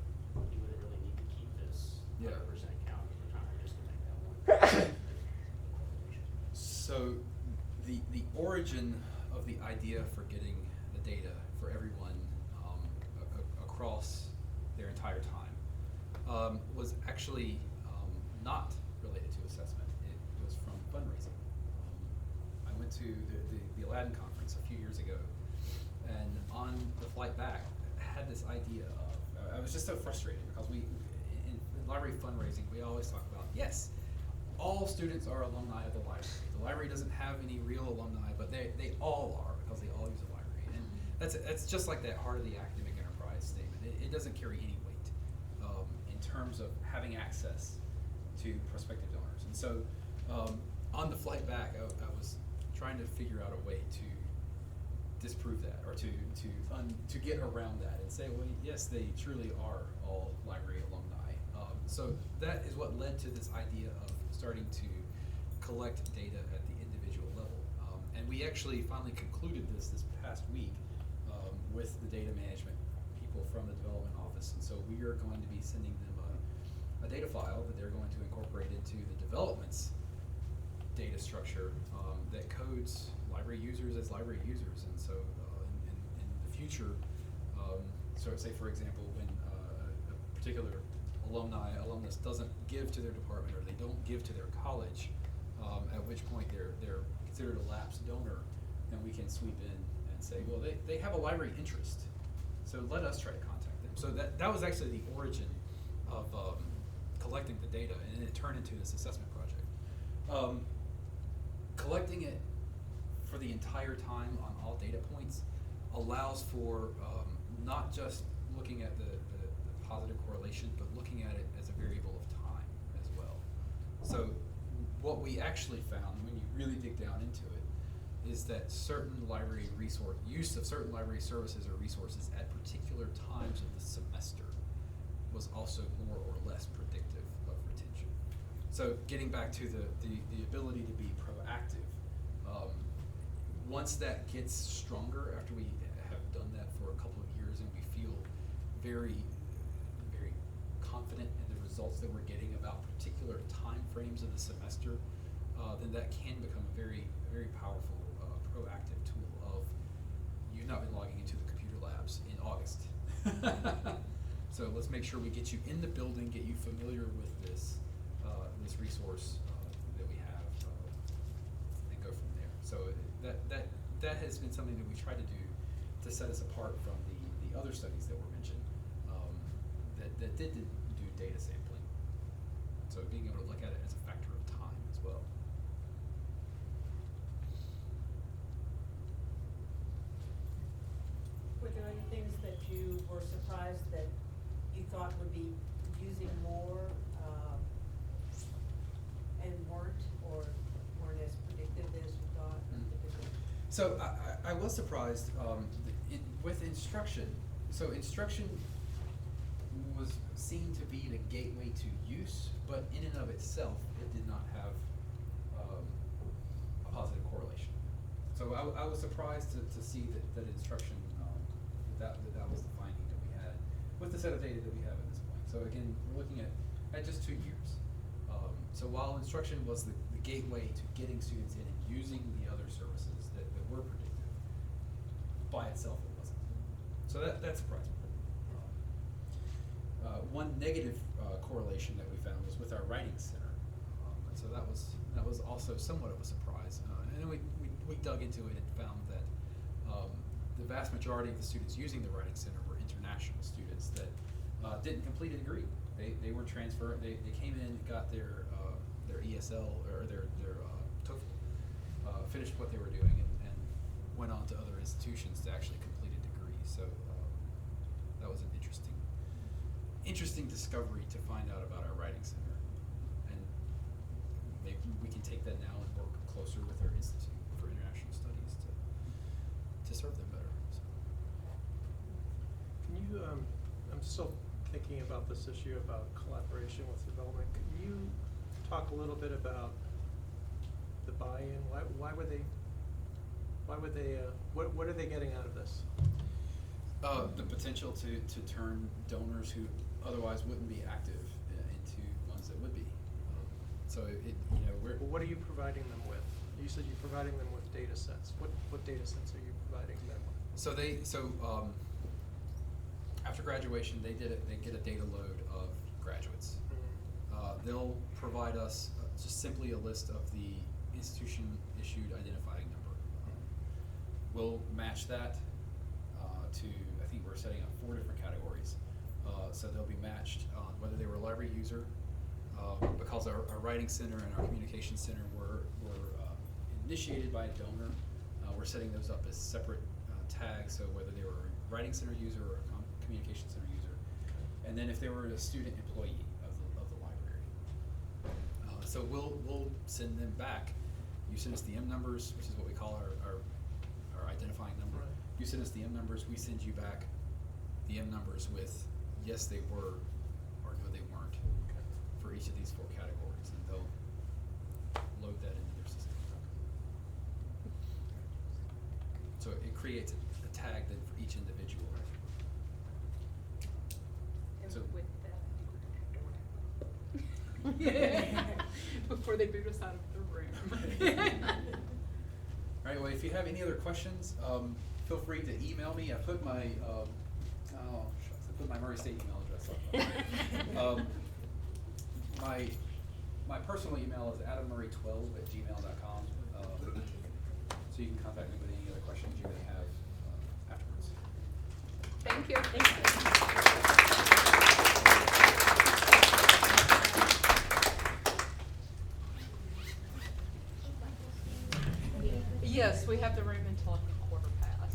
you wouldn't really need to keep this Yeah. 100% count over time just to make that one. So the origin of the idea for getting the data for everyone across their entire time was actually not related to assessment. It was from fundraising. I went to the Aladdin conference a few years ago, and on the flight back, I had this idea of, I was just so frustrated because in library fundraising, we always talk about, yes, all students are alumni of the library. The library doesn't have any real alumni, but they all are because they all use the library. And that's just like that heart of the academic enterprise statement. It doesn't carry any weight in terms of having access to prospective donors. And so on the flight back, I was trying to figure out a way to disprove that, or to get around that and say, well, yes, they truly are all library alumni. So that is what led to this idea of starting to collect data at the individual level. And we actually finally concluded this past week with the data management people from the development office. And so we are going to be sending them a data file that they're going to incorporate into the development's data structure that codes library users as library users. And so in the future, so say for example, when a particular alumnus doesn't give to their department, or they don't give to their college, at which point they're considered a lapsed donor, then we can sweep in and say, well, they have a library interest, so let us try to contact them. So that was actually the origin of collecting the data, and it turned into this assessment project. Collecting it for the entire time on all data points allows for not just looking at the positive correlation, but looking at it as a variable of time as well. So what we actually found when you really dig down into it is that certain library use of certain library services or resources at particular times of the semester was also more or less predictive of retention. So getting back to the ability to be proactive, once that gets stronger after we have done that for a couple of years and we feel very confident in the results that we're getting about particular time frames of the semester, then that can become a very, very powerful proactive tool of, you've not been logging into the computer labs in August. So let's make sure we get you in the building, get you familiar with this resource that we have, and go from there. So that has been something that we try to do to set us apart from the other studies that were mentioned that did do data sampling. So being able to look at it as a factor of time as well. Were there any things that you were surprised that you thought would be using more, and weren't as predictive as you thought? So I was surprised with instruction. So instruction was seen to be the gateway to use, but in and of itself, it did not have a positive correlation. So I was surprised to see that instruction, that was the finding that we had with the set of data that we have at this point. So again, we're looking at just 2 years. So while instruction was the gateway to getting students in and using the other services that were predictive, by itself it wasn't. So that surprised me. One negative correlation that we found was with our writing center, and so that was also somewhat of a surprise. And then we dug into it and found that the vast majority of the students using the Writing Center were international students that didn't complete a degree. They were transferred. They came in, got their ESL or their TOEFL, finished what they were doing, and went on to other institutions to actually complete a degree. So that was an interesting discovery to find out about our Writing Center, and maybe we can take that now and work closer with our Institute for International Studies to serve them better. So. Can you, I'm still thinking about this issue about collaboration with development. Could you talk a little bit about the buy-in? Why would they, what are they getting out of this? The potential to turn donors who otherwise wouldn't be active into ones that would be. So What are you providing them with? You said you're providing them with data sets. What data sets are you providing them with? So after graduation, they get a data load of graduates. Mm-hmm. They'll provide us just simply a list of the institution issued identifying number. We'll match that to, I think we're setting up 4 different categories. So they'll be matched on whether they were a library user, because our Writing Center and our Communication Center were initiated by a donor. We're setting those up as separate tags, so whether they were a Writing Center user or a Communication Center user, and then if they were a student employee of the library. So we'll send them back. You send us the M numbers, which is what we call our identifying number. Right. You send us the M numbers, we send you back the M numbers with yes they were or no they weren't for each of these 4 categories, and they'll load that into their system. So it creates a tag then for each individual. So with that, before they boot us out of the room. All right. Well, if you have any other questions, feel free to email me. I put my Murray State email address on. My personal email is adammurray12@gmail.com. So you can contact me with any other questions you may have afterwards. Thank you. Yes, we have the room until